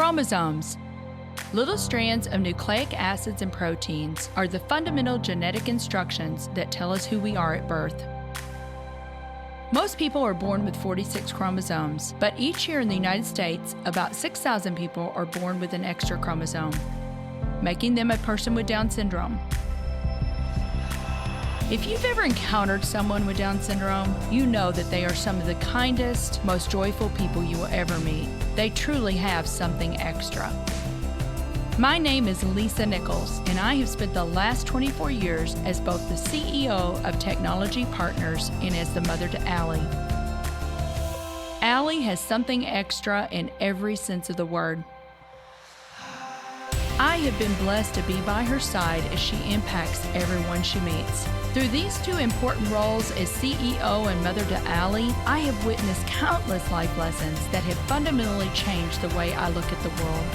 Chromosomes. Little strands of nucleic acids and proteins are the fundamental genetic instructions that tell us who we are at birth. Most people are born with 46 chromosomes, but each year in the United States, about 6,000 people are born with an extra chromosome, making them a person with Down syndrome. If you've ever encountered someone with Down syndrome, you know that they are some of the kindest, most joyful people you will ever meet. They truly have something extra. My name is Lisa Nichols, and I have spent the last 24 years as both the CEO of Technology Partners and as the mother to Allie. Allie has something extra in every sense of the word. I have been blessed to be by her side as she impacts everyone she meets. Through these two important roles as CEO and mother to Allie, I have witnessed countless life lessons that have fundamentally changed the way I look at the world.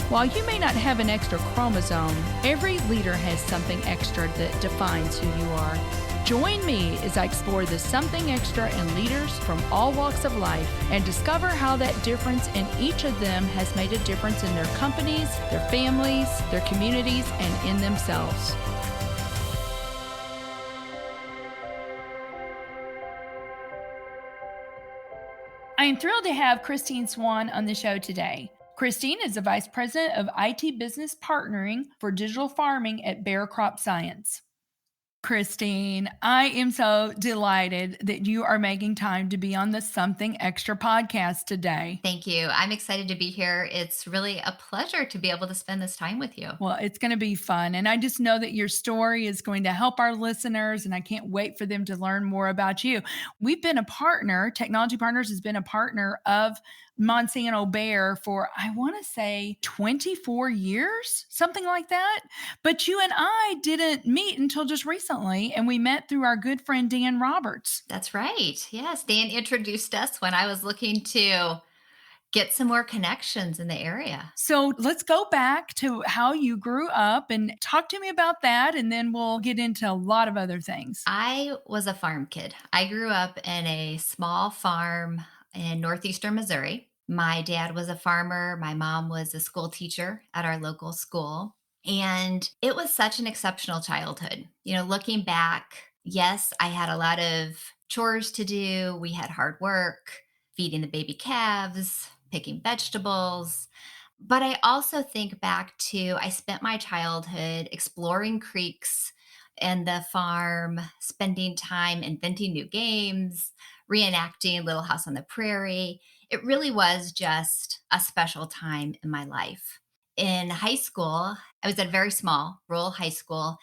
While you may not have an extra chromosome, every leader has something extra that defines who you are. Join me as I explore the something extra in leaders from all walks of life and discover how that difference in each of them has made a difference in their companies, their families, their communities, and in themselves. I am thrilled to have Kristine Swan on the show today. Kristine is the Vice President of IT Business Partnering for Digital Farming at Bayer Crop Science. Kristine, I am so delighted that you are making time to be on the Something Extra podcast today. Thank you. I'm excited to be here. It's really a pleasure to be able to spend this time with you. Well, it's going to be fun. And I just know that your story is going to help our listeners, and I can't wait for them to learn more about you. We've been a partner, Technology Partners has been a partner of Monsanto Bayer for, I want to say 24 years, something like that. But you and I didn't meet until just recently, and we met through our good friend, Dan Roberts. That's right. Yes. Dan introduced us when I was looking to get some more connections in the area. So let's go back to how you grew up and talk to me about that, and then we'll get into a lot of other things. I was a farm kid. I grew up in a small farm in northeastern Missouri. My dad was a farmer. My mom was a school teacher at our local school. And it was such an exceptional childhood. You know, looking back, yes, I had a lot of chores to do. We had hard work, feeding the baby calves, picking vegetables. But I also think back to, I spent my childhood exploring creeks and the farm, spending time inventing new games, reenacting Little House on the Prairie. It really was just a special time in my life. In high school, I was at a very small rural high school,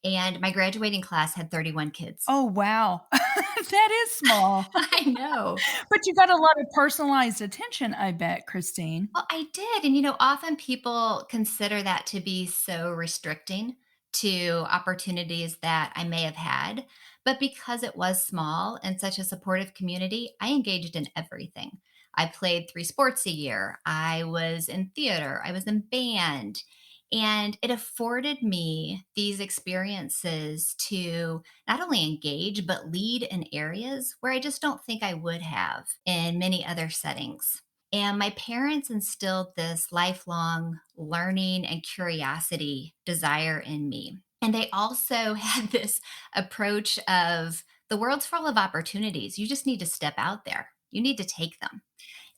and my graduating class had 31 kids. Oh, wow. That is small. I know. But you got a lot of personalized attention, I bet, Kristine. Well, I did. And, often people consider that to be so restricting to opportunities that I may have had. But because it was small and such a supportive community, I engaged in everything. I played 3 sports a year. I was in theater. I was in band. And it afforded me these experiences to not only engage, but lead in areas where I just don't think I would have in many other settings. And my parents instilled this lifelong learning and curiosity desire in me. And they also had this approach of the world's full of opportunities. You just need to step out there. You need to take them.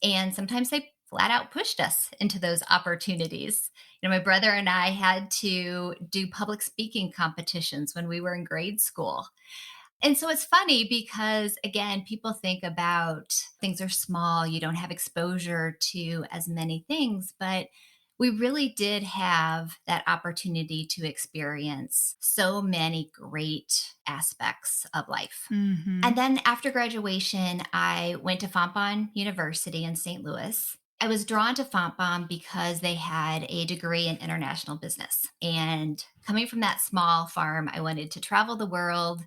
And sometimes they flat out pushed us into those opportunities. My brother and I had to do public speaking competitions when we were in grade school. And so it's funny because, again, people think about things are small, you don't have exposure to as many things, but we really did have that opportunity to experience so many great aspects of life. Mm-hmm. And then after graduation, I went to Fontbonne University in St. Louis. I was drawn to Fontbonne because they had a degree in international business. And coming from that small farm, I wanted to travel the world,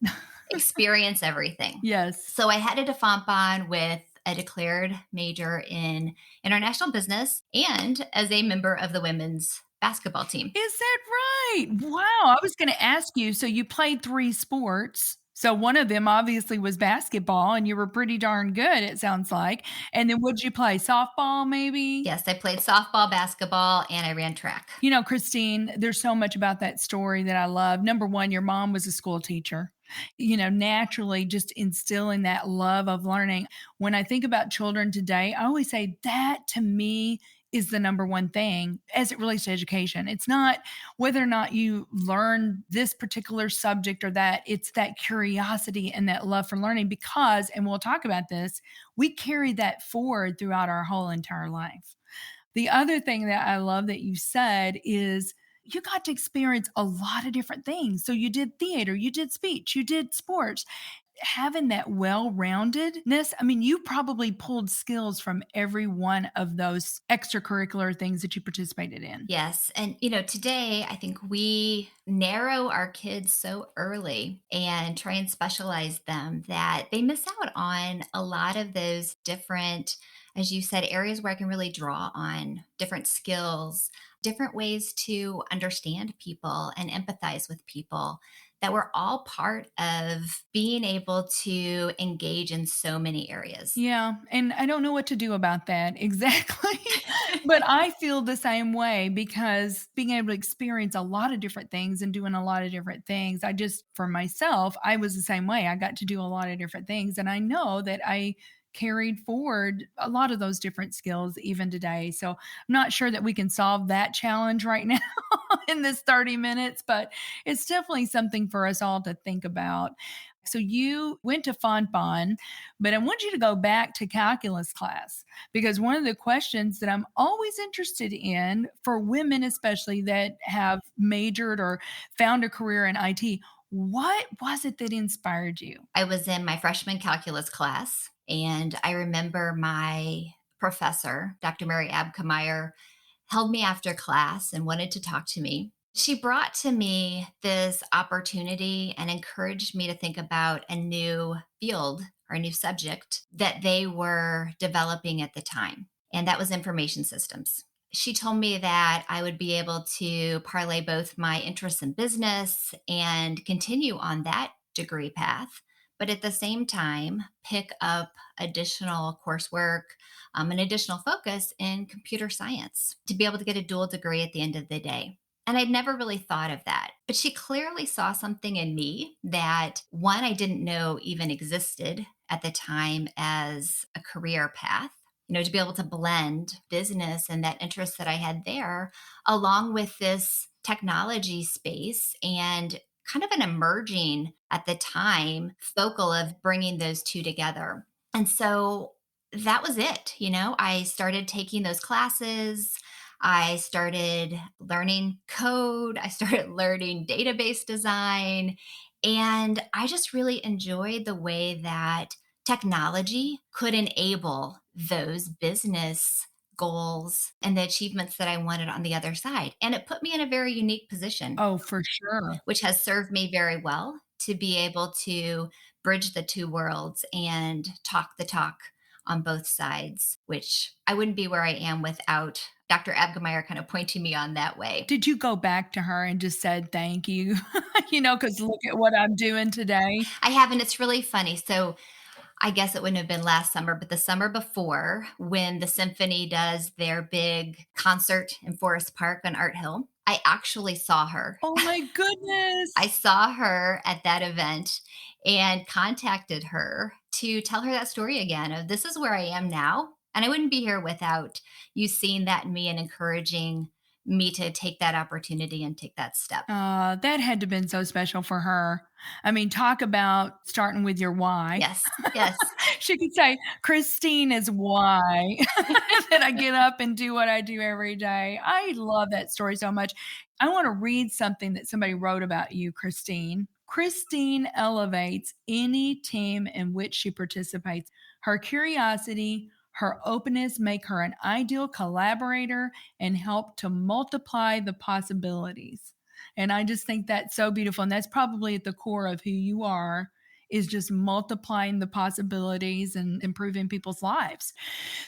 experience everything. Yes. So I headed to Fontbonne with a declared major in international business and as a member of the women's basketball team. Is that right? Wow. I was going to ask you, so you played 3 sports. So one of them obviously was basketball, and you were pretty darn good, it sounds like. And then what'd you play? Softball, maybe? Yes, I played softball, basketball, and I ran track. You know, Kristine, there's so much about that story that I love. Number one, your mom was a school teacher. You know, naturally just instilling that love of learning. When I think about children today, I always say that to me is the number one thing as it relates to education. It's not whether or not you learn this particular subject or that, it's that curiosity and that love for learning because, and we'll talk about this, we carry that forward throughout our whole entire life. The other thing that I love that you said is you got to experience a lot of different things. So you did theater, you did speech, you did sports. Having that well-roundedness, I mean, you probably pulled skills from every one of those extracurricular things that you participated in. Yes. And, today I think we narrow our kids so early and try and specialize them that they miss out on a lot of those different, as you said, areas where I can really draw on different skills, different ways to understand people and empathize with people that were all part of being able to engage in so many areas. Yeah, and I don't know what to do about that exactly, but I feel the same way because being able to experience a lot of different things and doing a lot of different things, I just for myself, I was the same way. I got to do a lot of different things, and I know that I carried forward a lot of those different skills even today. So I'm not sure that we can solve that challenge right now in this 30 minutes, but it's definitely something for us all to think about. So you went to Fon, but I want you to go back to calculus class because one of the questions that I'm always interested in for women, especially that have majored or found a career in IT, what was it that inspired you? I was in my freshman calculus class, and I remember my professor, Dr. Mary Abkemeyer, held me after class and wanted to talk to me. She brought to me this opportunity and encouraged me to think about a new field or a new subject that they were developing at the time, and that was information systems. She told me that I would be able to parlay both my interests in business and continue on that degree path, but at the same time, pick up additional coursework, an additional focus in computer science to be able to get a dual degree at the end of the day. And I'd never really thought of that. But she clearly saw something in me that, one, I didn't know even existed at the time as a career path. To be able to blend business and that interest that I had there, along with this technology space and kind of an emerging at the time focal of bringing those two together. And so that was it. I started taking those classes. I started learning code. I started learning database design. And I just really enjoyed the way that technology could enable those business goals and the achievements that I wanted on the other side. And it put me in a very unique position, Oh, for sure. which has served me very well to be able to bridge the two worlds and talk the talk on both sides, which I wouldn't be where I am without Dr. Abgemeyer kind of pointing me on that way. Did you go back to her and just said thank you? Because look at what I'm doing today. I have, and it's really funny. So I guess it wouldn't have been last summer, but the summer before, when the symphony does their big concert in Forest Park on Art Hill, I actually saw her. Oh my goodness. I saw her at that event and contacted her to tell her that story again of this is where I am now. And I wouldn't be here without you seeing that in me and encouraging me to take that opportunity and take that step. That had to have been so special for her. I mean, talk about starting with your why. Yes, yes. She could say, Kristine is why that I get up and do what I do every day. I love that story so much. I want to read something that somebody wrote about you, Kristine. Kristine elevates any team in which she participates. Her curiosity, her openness make her an ideal collaborator and help to multiply the possibilities. And I just think that's so beautiful. And that's probably at the core of who you are, is just multiplying the possibilities and improving people's lives.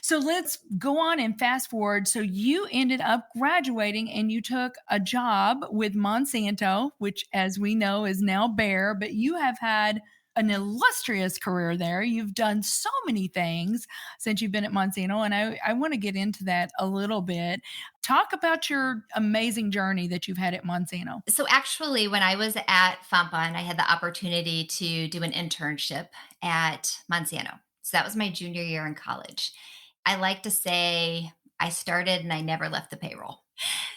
So let's go on and fast forward. So you ended up graduating and you took a job with Monsanto, which as we know is now Bayer, but you have had an illustrious career there. You've done so many things since you've been at Monsanto, and I want to get into that a little bit. Talk about your amazing journey that you've had at Monsanto. So actually, when I was at Fompon, I had the opportunity to do an internship at Monsanto. So that was my junior year in college. I like to say I started and I never left the payroll.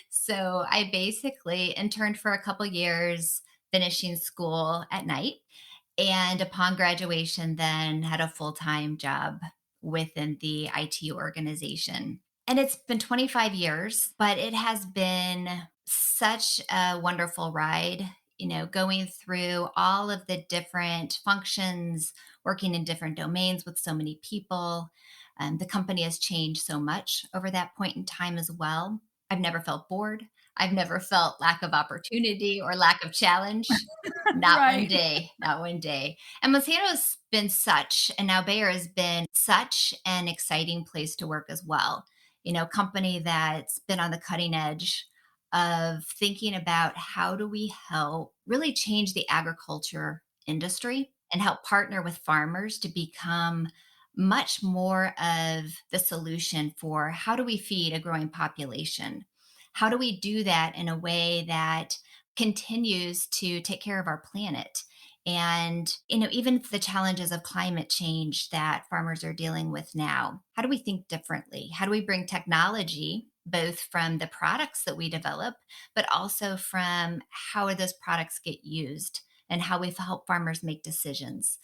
So I basically interned for a couple years, finishing school at night. And upon graduation, then had a full time job within the IT organization. And it's been 25 years, but it has been such a wonderful ride, going through all of the different functions, working in different domains with so many people. The company has changed so much over that point in time as well. I've never felt bored. I've never felt lack of opportunity or lack of challenge. Not one Right. day, not one day. And Monsanto's been such, and now Bayer has been such an exciting place to work as well. Company that's been on the cutting edge of thinking about how do we help really change the agriculture industry and help partner with farmers to become much more of the solution for how do we feed a growing population? How do we do that in a way that continues to take care of our planet? And, even the challenges of climate change that farmers are dealing with now, how do we think differently? How do we bring technology, both from the products that we develop, but also from how those products get used and how we help farmers make decisions?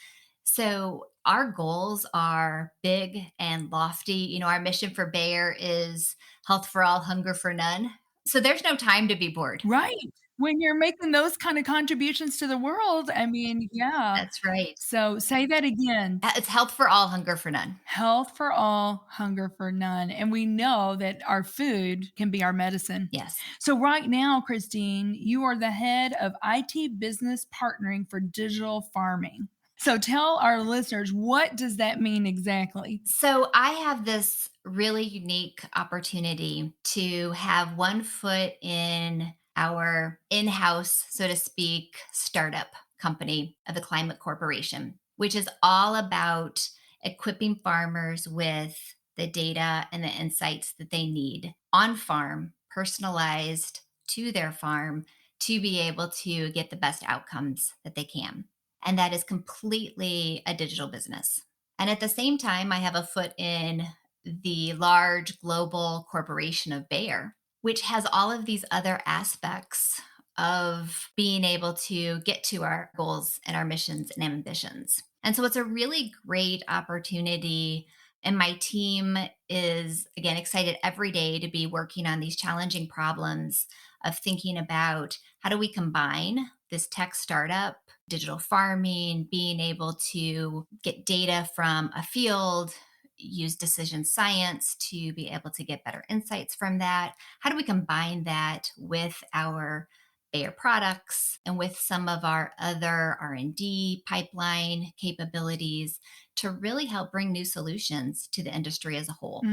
So our goals are big and lofty. Our mission for Bayer is health for all, hunger for none. So there's no time to be bored. Right. When you're making those kind of contributions to the world, I mean, yeah. That's right. So say that again. It's health for all, hunger for none. Health for all, hunger for none. And we know that our food can be our medicine. Yes. So right now, Kristine, you are the head of IT business partnering for digital farming. So tell our listeners, what does that mean exactly? So I have this really unique opportunity to have one foot in our in-house, so to speak, startup company of the Climate Corporation, which is all about equipping farmers with the data and the insights that they need on farm, personalized to their farm, to be able to get the best outcomes that they can. And that is completely a digital business. And at the same time, I have a foot in the large global corporation of Bayer, which has all of these other aspects of being able to get to our goals and our missions and ambitions. And so it's a really great opportunity. And my team is, again, excited every day to be working on these challenging problems of thinking about how do we combine this tech startup, digital farming, being able to get data from a field, use decision science to be able to get better insights from that. How do we combine that with our Bayer products and with some of our other R&D pipeline capabilities to really help bring new solutions to the industry as a whole?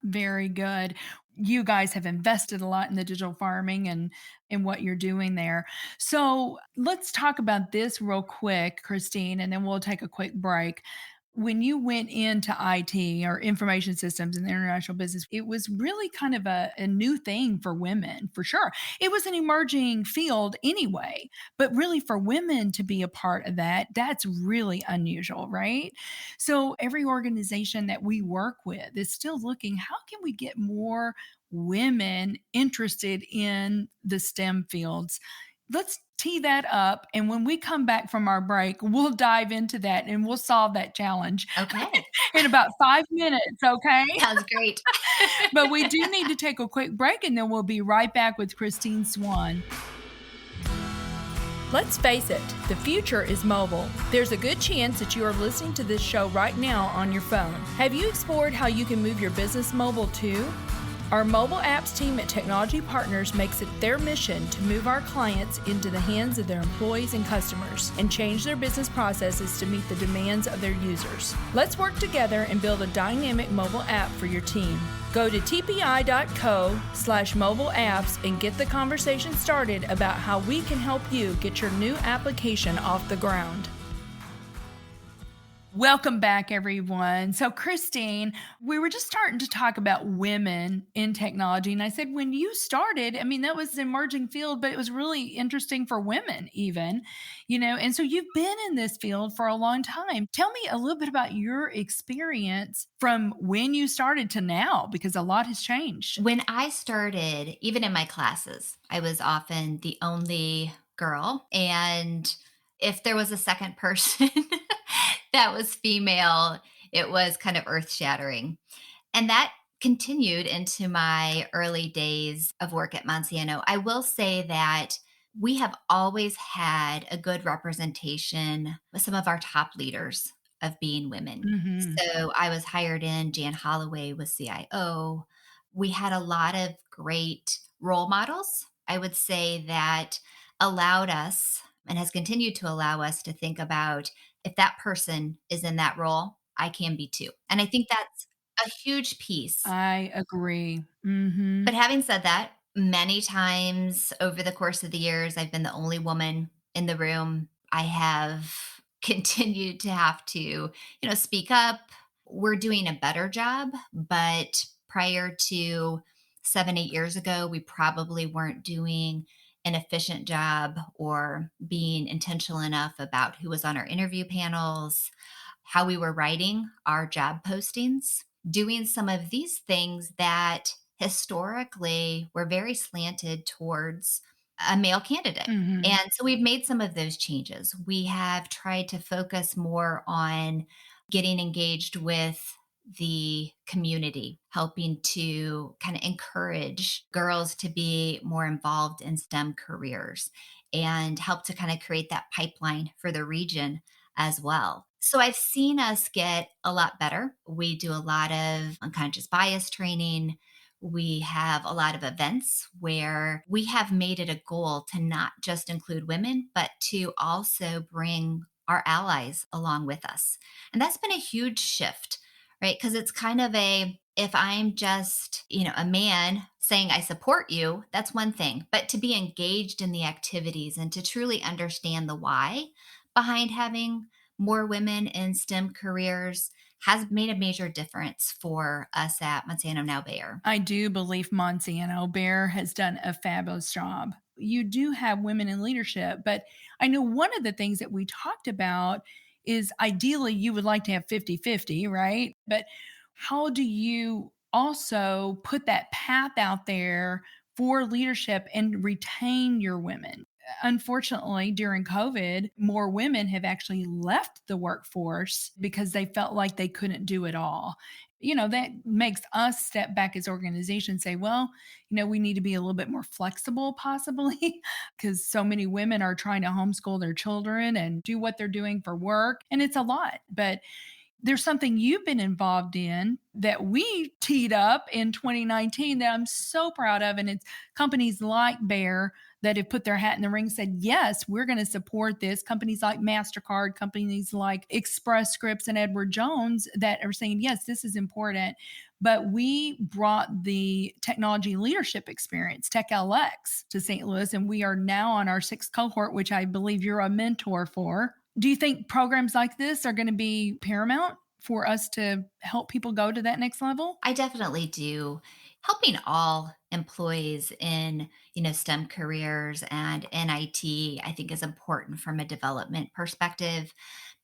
Very good. You guys have invested a lot in the digital farming and in what you're doing there. So let's talk about this real quick, Kristine, and then we'll take a quick break. When you went into IT or information systems in the international business, it was really kind of a new thing for women, for sure. It was an emerging field anyway, but really for women to be a part of that, that's really unusual, right? So every organization that we work with is still looking, how can we get more women interested in the STEM fields? Let's tee that up. And when we come back from our break, we'll dive into that and we'll solve that challenge Okay. in about 5 minutes. Okay. Sounds great. But we do need to take a quick break and then we'll be right back with Kristine Swan. Let's face it, the future is mobile. There's a good chance that you are listening to this show right now on your phone. Have you explored how you can move your business mobile too? Our mobile apps team at Technology Partners makes it their mission to move our clients into the hands of their employees and customers and change their business processes to meet the demands of their users. Let's work together and build a dynamic mobile app for your team. Go to tpi.co/mobile apps and get the conversation started about how we can help you get your new application off the ground. Welcome back, everyone. So, Christine, we were just starting to talk about women in technology. And I said, when you started, I mean, that was an emerging field, but it was really interesting for women, even. And so you've been in this field for a long time. Tell me a little bit about your experience from when you started to now, because a lot has changed. When I started, even in my classes, I was often the only girl. And if there was a second person that was female, it was kind of earth shattering. And that continued into my early days of work at Monsanto. I will say that we have always had a good representation with some of our top leaders of being women. Hmm. So I was hired in, Jan Holloway was CIO. We had a lot of great role models, I would say, that allowed us and has continued to allow us to think about if that person is in that role, I can be too. And I think that's a huge piece. I agree. Hmm. But having said that, many times over the course of the years, I've been the only woman in the room. I have continued to have to, speak up. We're doing a better job, but prior to 7, 8 years ago, we probably weren't doing an efficient job or being intentional enough about who was on our interview panels, how we were writing our job postings, doing some of these things that historically were very slanted towards a male candidate. Hmm. And so we've made some of those changes. We have tried to focus more on getting engaged with the community, helping to kind of encourage girls to be more involved in STEM careers and help to kind of create that pipeline for the region as well. So I've seen us get a lot better. We do a lot of unconscious bias training. We have a lot of events where we have made it a goal to not just include women, but to also bring our allies along with us. And that's been a huge shift, right? Because it's kind of if I'm just, a man saying I support you, that's one thing. But to be engaged in the activities and to truly understand the why behind having more women in STEM careers has made a major difference for us at Monsanto Now Bayer. I do believe Monsanto Bear has done a fabulous job. You do have women in leadership, but I know one of the things that we talked about is ideally you would like to have 50-50, right? But how do you also put that path out there for leadership and retain your women? Unfortunately, during COVID, more women have actually left the workforce because they felt like they couldn't do it all. That makes us step back as organizations, say, well, we need to be a little bit more flexible, possibly, because so many women are trying to homeschool their children and do what they're doing for work. And it's a lot. But there's something you've been involved in that we teed up in 2019 that I'm so proud of. And it's companies like Bear that have put their hat in the ring, said, yes, we're going to support this. Companies like MasterCard, companies like Express Scripts and Edward Jones that are saying, yes, this is important. But we brought the technology leadership experience, TechLX, to St. Louis, and we are now on our sixth cohort, which I believe you're a mentor for. Do you think programs like this are going to be paramount for us to help people go to that next level? I definitely do. Helping all employees in, STEM careers and in IT, I think is important from a development perspective,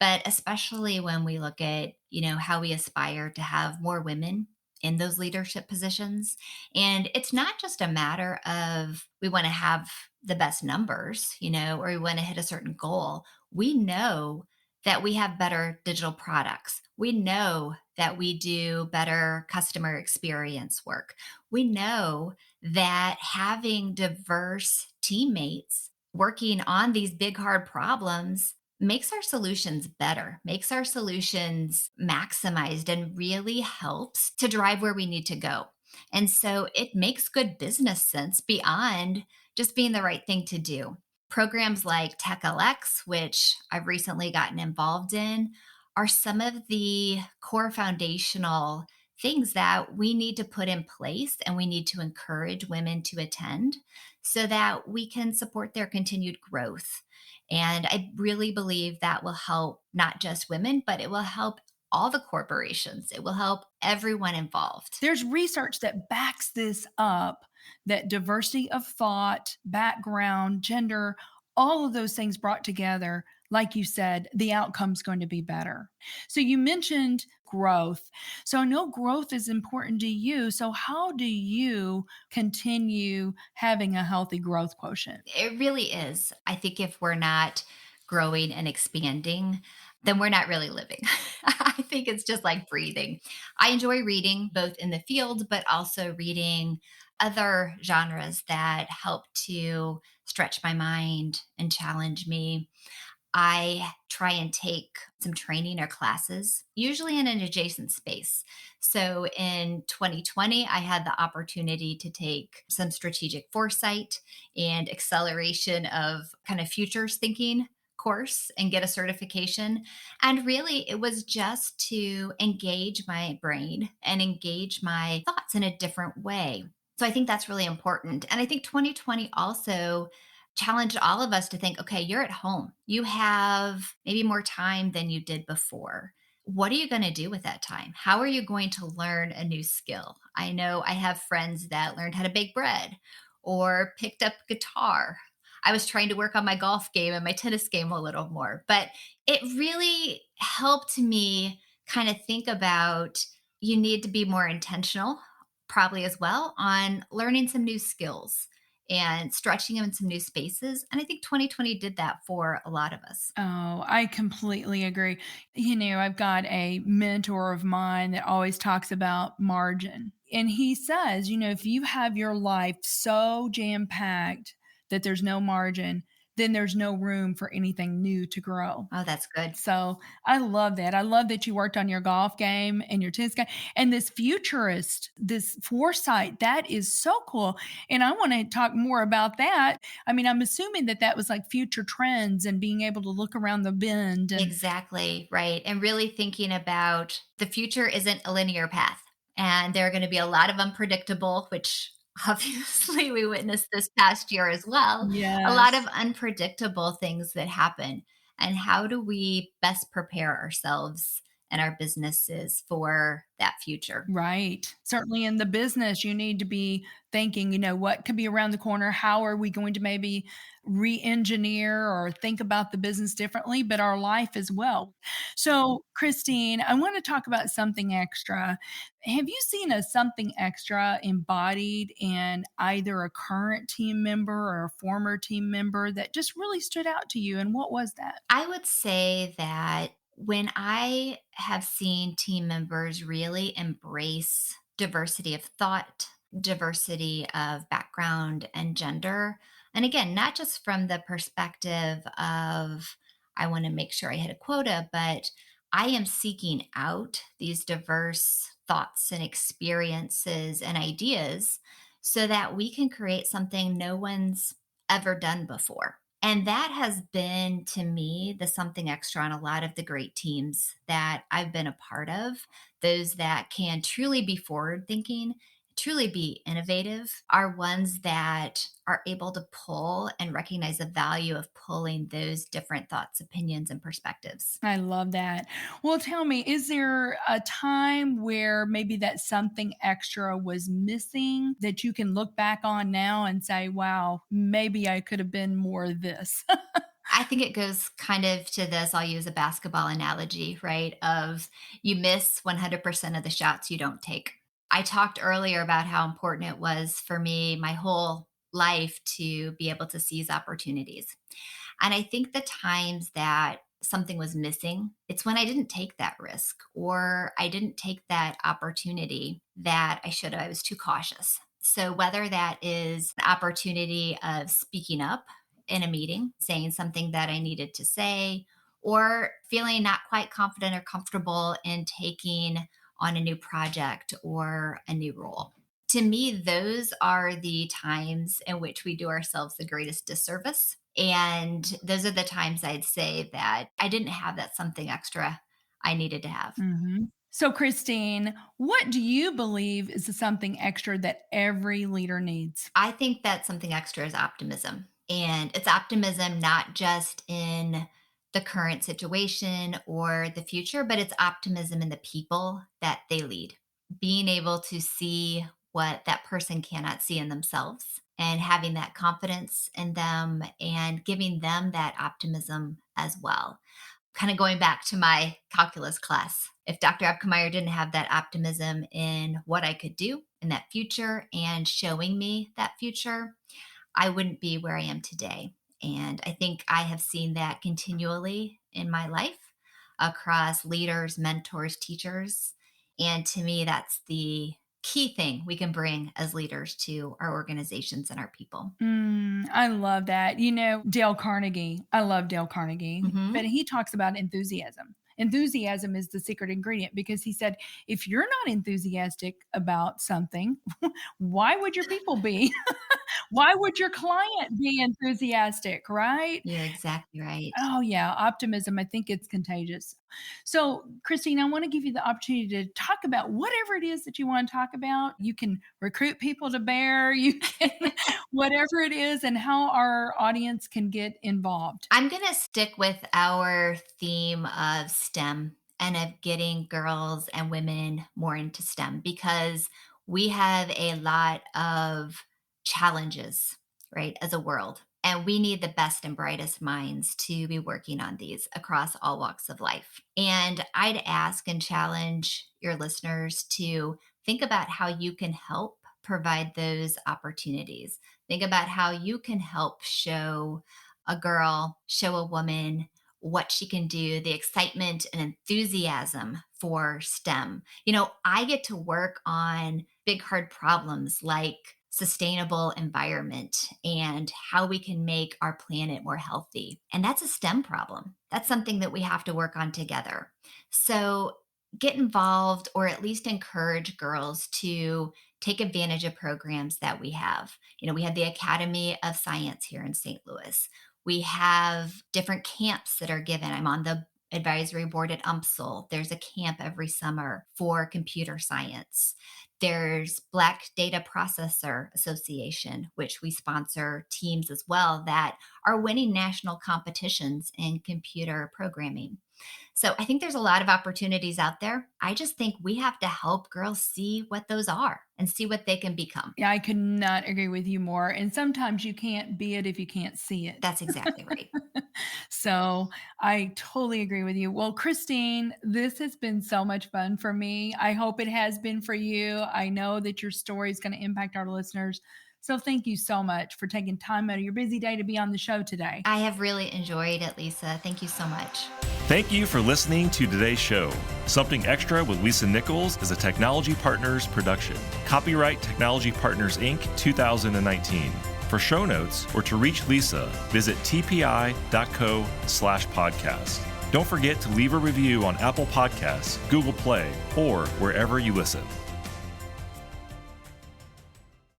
but especially when we look at, how we aspire to have more women in those leadership positions. And it's not just a matter of we want to have the best numbers, or we want to hit a certain goal. We know that we have better digital products. We know that we do better customer experience work. We know that having diverse teammates working on these big, hard problems makes our solutions better, makes our solutions maximized, and really helps to drive where we need to go. And so it makes good business sense beyond just being the right thing to do. Programs like TechLX, which I've recently gotten involved in, are some of the core foundational things that we need to put in place and we need to encourage women to attend so that we can support their continued growth. And I really believe that will help not just women, but it will help all the corporations. It will help everyone involved. There's research that backs this up, that diversity of thought, background, gender, all of those things brought together, like you said, the outcome's going to be better. So you mentioned growth. So I know growth is important to you. So how do you continue having a healthy growth quotient? It really is. I think if we're not growing and expanding, then we're not really living. I think it's just like breathing. I enjoy reading both in the field, but also reading other genres that help to stretch my mind and challenge me. I try and take some training or classes, usually in an adjacent space. So in 2020, I had the opportunity to take some strategic foresight and acceleration of kind of futures thinking course and get a certification. And really, it was just to engage my brain and engage my thoughts in a different way. So I think that's really important. And I think 2020 also challenged all of us to think, okay, you're at home. You have maybe more time than you did before. What are you going to do with that time? How are you going to learn a new skill? I know I have friends that learned how to bake bread or picked up guitar. I was trying to work on my golf game and my tennis game a little more, but it really helped me kind of think about you need to be more intentional, probably as well, on learning some new skills and stretching them in some new spaces. And I think 2020 did that for a lot of us. Oh, I completely agree. I've got a mentor of mine that always talks about margin. And he says, if you have your life so jam packed that there's no margin, then there's no room for anything new to grow. Oh, that's good. So I love that. I love that you worked on your golf game and your tennis game and this futurist, this foresight. That is so cool. And I want to talk more about that. I mean, I'm assuming that that was like future trends and being able to look around the bend and Exactly, right. And really thinking about the future isn't a linear path. And there are going to be a lot of unpredictable, which obviously we witnessed this past year as well, a lot of yes. unpredictable things that happen. And how do we best prepare ourselves and our businesses for that future? Right. Certainly in the business, you need to be thinking, what could be around the corner? How are we going to maybe re engineer or think about the business differently, but our life as well? So, Christine, I want to talk about something extra. Have you seen a something extra embodied in either a current team member or a former team member that just really stood out to you? And what was that? I would say that when I have seen team members really embrace diversity of thought, diversity of background and gender, and again, not just from the perspective of, I want to make sure I hit a quota, but I am seeking out these diverse thoughts and experiences and ideas so that we can create something no one's ever done before. And that has been to me the something extra on a lot of the great teams that I've been a part of. Those that can truly be forward thinking, truly be innovative, are ones that are able to pull and recognize the value of pulling those different thoughts, opinions, and perspectives. I love that. Well, tell me, is there a time where maybe that something extra was missing that you can look back on now and say, wow, maybe I could have been more this? I think it goes kind of to this. I'll use a basketball analogy, right? Of you miss 100% of the shots you don't take. I talked earlier about how important it was for me, my whole life, to be able to seize opportunities. And I think the times that something was missing, it's when I didn't take that risk or I didn't take that opportunity that I should have. I was too cautious. So, whether that is an opportunity of speaking up in a meeting, saying something that I needed to say, or feeling not quite confident or comfortable in taking on a new project or a new role. To me, those are the times in which we do ourselves the greatest disservice. And those are the times I'd say that I didn't have that something extra I needed to have. Mhm. So, Kristine, what do you believe is something extra that every leader needs? I think that something extra is optimism. And it's optimism not just in the current situation or the future, but it's optimism in the people that they lead. Being able to see what that person cannot see in themselves and having that confidence in them and giving them that optimism as well. Kind of going back to my calculus class. If Dr. Abkemeyer didn't have that optimism in what I could do in that future and showing me that future, I wouldn't be where I am today. And I think I have seen that continually in my life across leaders, mentors, teachers. And to me, that's the key thing we can bring as leaders to our organizations and our people. I love that. Dale Carnegie, I love Dale Carnegie, but Hmm. he talks about enthusiasm. Enthusiasm is the secret ingredient because he said, if you're not enthusiastic about something, why would your people be? Why would your client be enthusiastic, right? You're exactly right. Oh, yeah, optimism, I think it's contagious. So, Christine, I wanna give you the opportunity to talk about whatever it is that you wanna talk about. You can recruit people to bear, you can whatever it is, and how our audience can get involved. I'm going to stick with our theme of STEM and of getting girls and women more into STEM because we have a lot of challenges, right, as a world. And we need the best and brightest minds to be working on these across all walks of life. And I'd ask and challenge your listeners to think about how you can help provide those opportunities. Think about how you can help show a girl, show a woman what she can do, the excitement and enthusiasm for STEM. I get to work on big, hard problems like sustainable environment and how we can make our planet more healthy. And that's a STEM problem. That's something that we have to work on together. So get involved or at least encourage girls to take advantage of programs that we have. We have the Academy of Science here in St. Louis. We have different camps that are given. I'm on the advisory board at UMSL. There's a camp every summer for computer science. There's Black Data Processor Association, which we sponsor teams as well that are winning national competitions in computer programming. So I think there's a lot of opportunities out there. I just think we have to help girls see what those are and see what they can become. Yeah, I could not agree with you more, and sometimes you can't be it if you can't see it. That's exactly right. So, I totally agree with you. Well, Christine, this has been so much fun for me. I hope it has been for you. I know that your story is gonna impact our listeners. So, thank you so much for taking time out of your busy day to be on the show today. I have really enjoyed it, Lisa. Thank you so much. Thank you for listening to today's show. Something Extra with Lisa Nichols is a Technology Partners production. Copyright Technology Partners, Inc., 2019. For show notes or to reach Lisa, visit tpi.co/podcast. Don't forget to leave a review on Apple Podcasts, Google Play, or wherever you listen.